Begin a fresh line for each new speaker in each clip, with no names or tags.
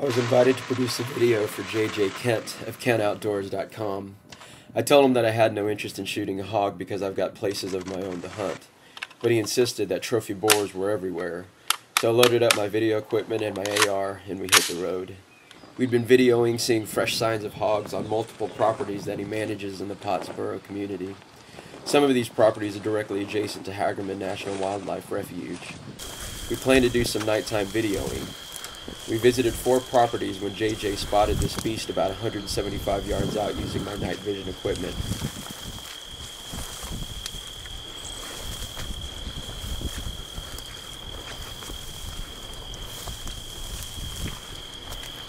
I was invited to produce a video for J.J. Kent of KentOutdoors.com. I told him that I had no interest in shooting a hog because I've got places of my own to hunt, but he insisted that trophy boars were everywhere. So I loaded up my video equipment and my AR and we hit the road. We'd been videoing seeing fresh signs of hogs on multiple properties that he manages in the Pottsboro community. Some of these properties are directly adjacent to Hagerman Wildlife Refuge. We plan to do some nighttime videoing. We visited 4 properties when JJ spotted this beast about 175 yards out using my night vision equipment.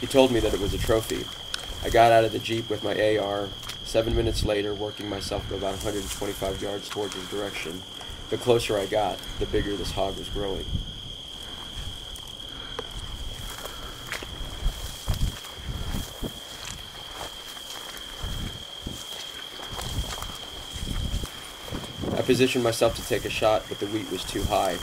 He told me that it was a trophy. I got out of the Jeep with my AR. 7 minutes later, working myself to about 125 yards towards his direction. The closer I got, the bigger this hog was growing. I positioned myself to take a shot, but the wheat was too high.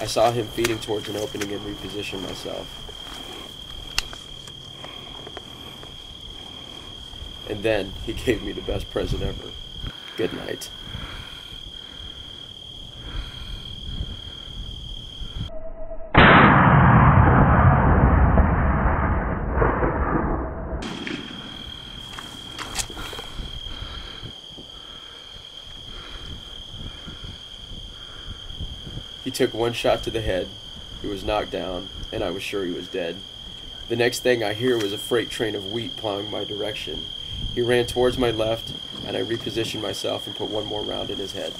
I saw him feeding towards an opening and repositioned myself. And then he gave me the best present ever. Good night. He took one shot to the head, he was knocked down, and I was sure he was dead. The next thing I hear was a freight train of wheat plowing my direction. He ran towards my left, and I repositioned myself and put one more round in his head.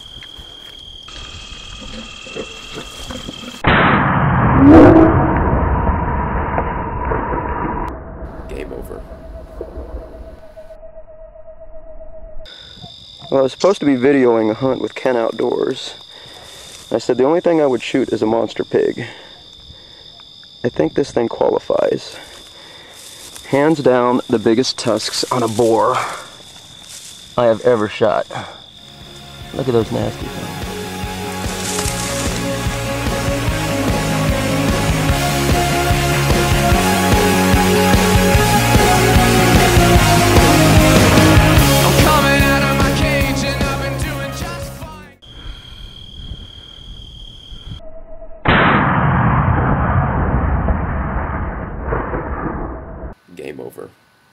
Game over. Well, I was supposed to be videoing a hunt with Kent Outdoors. I said the only thing I would shoot is a monster pig. I think this thing qualifies. Hands down, the biggest tusks on a boar I have ever shot. Look at those nasty things. Game over.